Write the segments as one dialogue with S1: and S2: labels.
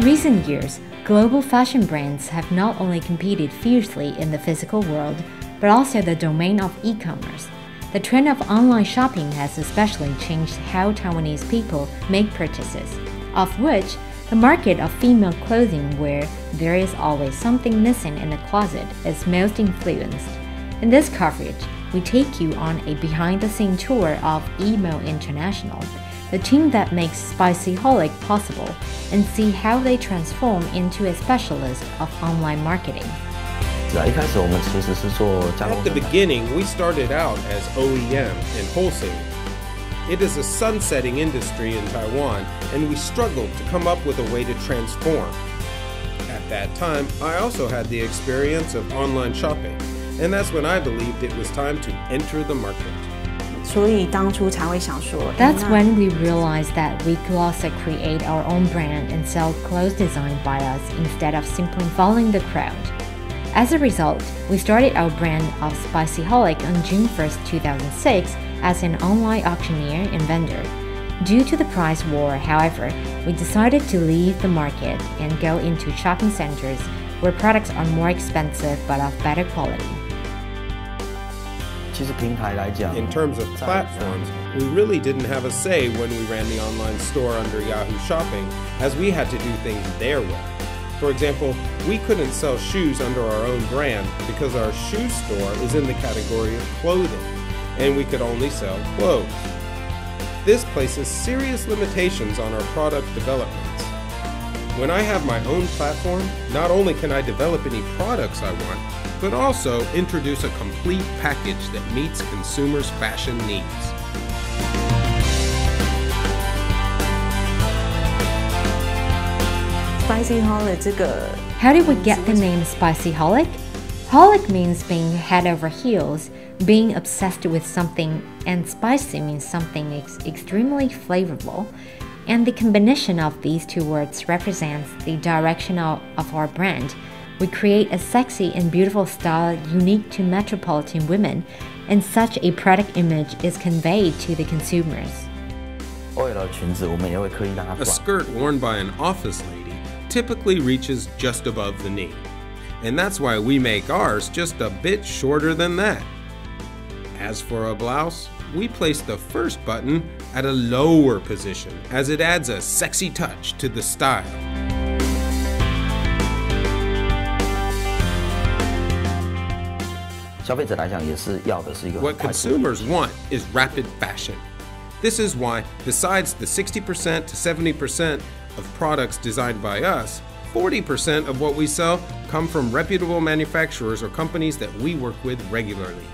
S1: recent years, global fashion brands have not only competed fiercely in the physical world, but also the domain of e-commerce. The trend of online shopping has especially changed how Taiwanese people make purchases, of which the market of female clothing, where there is always something missing in the closet, is most influenced. In this coverage, we take you on a behind-the-scenes tour of Email International, the team that makes Spicyholic possible, and see how they transform into a specialist of online marketing.
S2: At
S3: the beginning, we started out as OEM and wholesale. It is a sunsetting industry in Taiwan, and we struggled to come up with a way to transform. At that time, I also had the experience of online shopping, and that's when I believed it was time to enter the market.
S1: That's when we realized that we could also create our own brand and sell clothes designed by us instead of simply following the crowd. As a result, we started our brand of Spicyholic on June 1st, 2006 as an online auctioneer and vendor. Due to the price war, however, we decided to leave the market and go into shopping centers where products are more expensive but of better quality.
S3: In terms of platforms, we really didn't have a say when we ran the online store under Yahoo Shopping, as we had to do things their way. For example, we couldn't sell shoes under our own brand because our shoe store is in the category of clothing, and we could only sell clothes. This places serious limitations on our product developments. When I have my own platform, not only can I develop any products I want, but also introduce a complete package that meets consumers' fashion needs.
S1: How did we get the name Spicyholic? Holic means being head over heels, being obsessed with something, and spicy means something extremely flavorful. And the combination of these two words represents the direction of our brand. We create a sexy and beautiful style unique to metropolitan women, and such a product image is conveyed to the consumers.
S3: A skirt worn by an office lady typically reaches just above the knee, and that's why we make ours just a bit shorter than that. As for a blouse, we place the first button at a lower position as it adds a sexy touch to the style. What consumers want is rapid fashion. This is why, besides the 60% to 70% of products designed by us, 40% of what we sell come from reputable manufacturers or companies that we work with regularly.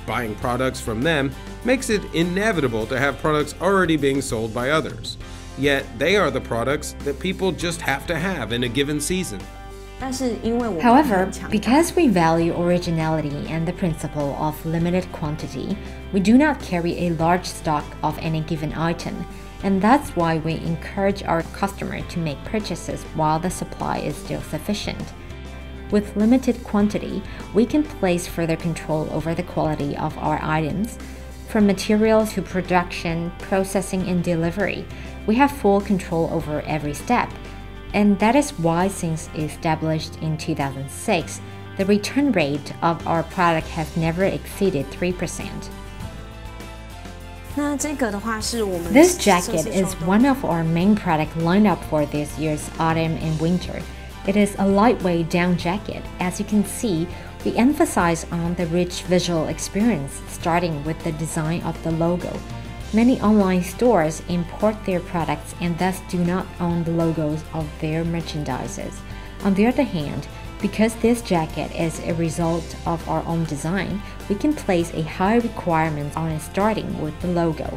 S3: Buying products from them makes it inevitable to have products already being sold by others. Yet they are the products that people just have to have in a given season.
S1: However, because we value originality and the principle of limited quantity, we do not carry a large stock of any given item, and that's why we encourage our customer to make purchases while the supply is still sufficient. With limited quantity, we can place further control over the quality of our items. From material to production, processing, and delivery, we have full control over every step. And that is why, since established in 2006, the return rate of our product has never exceeded 3%. This jacket is one of our main product lineup for this year's autumn and winter. It is a lightweight down jacket. As you can see, we emphasize on the rich visual experience, starting with the design of the logo. Many online stores import their products and thus do not own the logos of their merchandises. On the other hand, because this jacket is a result of our own design, we can place a high requirement on it, starting with the logo.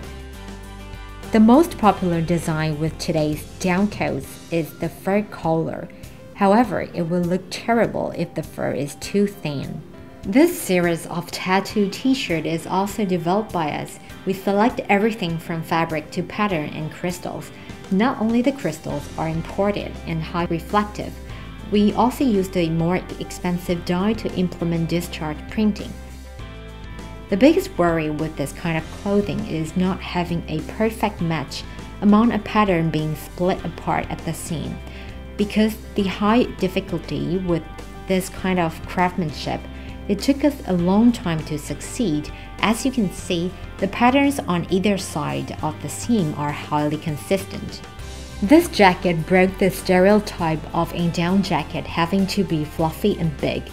S1: The most popular design with today's down coats is the fur collar. However, it will look terrible if the fur is too thin. This series of tattoo t-shirt is also developed by us. We select everything from fabric to pattern and crystals. Not only the crystals are imported and high reflective, we also used a more expensive dye to implement discharge printing. The biggest worry with this kind of clothing is not having a perfect match among a pattern being split apart at the seam. Because the high difficulty with this kind of craftsmanship, it took us a long time to succeed. As you can see, the patterns on either side of the seam are highly consistent. This jacket broke the stereotype of a down jacket having to be fluffy and big.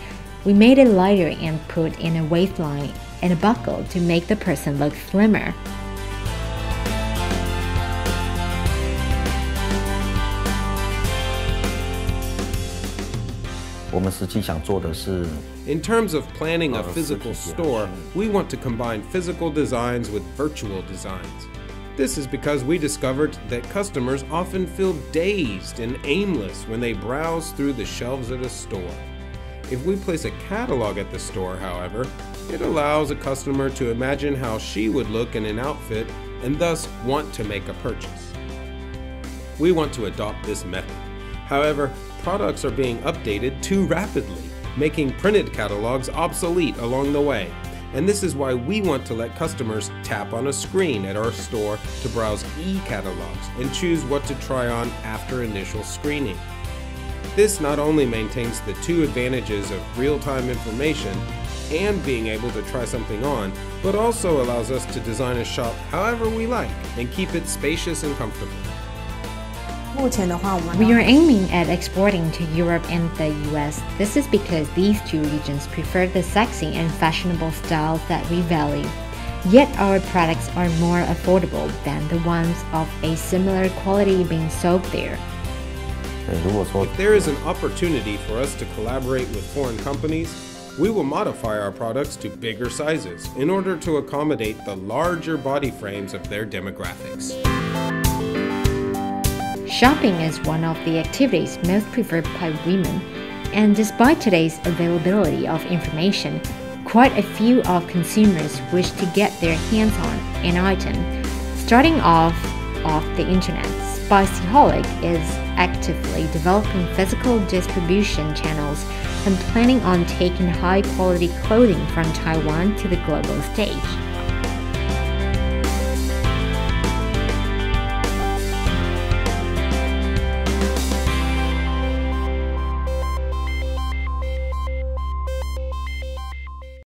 S1: We made it lighter and put in a waistline and a buckle to make the person look slimmer.
S3: In terms of planning a physical store, we want to combine physical designs with virtual designs. This is because we discovered that customers often feel dazed and aimless when they browse through the shelves at a store. If we place a catalog at the store, however, it allows a customer to imagine how she would look in an outfit and thus want to make a purchase. We want to adopt this method. However, products are being updated too rapidly, making printed catalogs obsolete along the way. And this is why we want to let customers tap on a screen at our store to browse e-catalogs and choose what to try on after initial screening. This not only maintains the two advantages of real-time information and being able to try something on, but also allows us to design a shop however we like and keep it spacious and comfortable.
S1: We are aiming at exporting to Europe and the US. This is because these two regions prefer the sexy and fashionable styles that we value. Yet our products are more affordable than the ones of a similar quality being sold there.
S3: If there is an opportunity for us to collaborate with foreign companies, we will modify our products to bigger sizes in order to accommodate the larger body frames of their demographics.
S1: Shopping is one of the activities most preferred by women, and despite today's availability of information, quite a few of consumers wish to get their hands on an item. Starting off the internet, Spicyholic is actively developing physical distribution channels and planning on taking high-quality clothing from Taiwan to the global stage.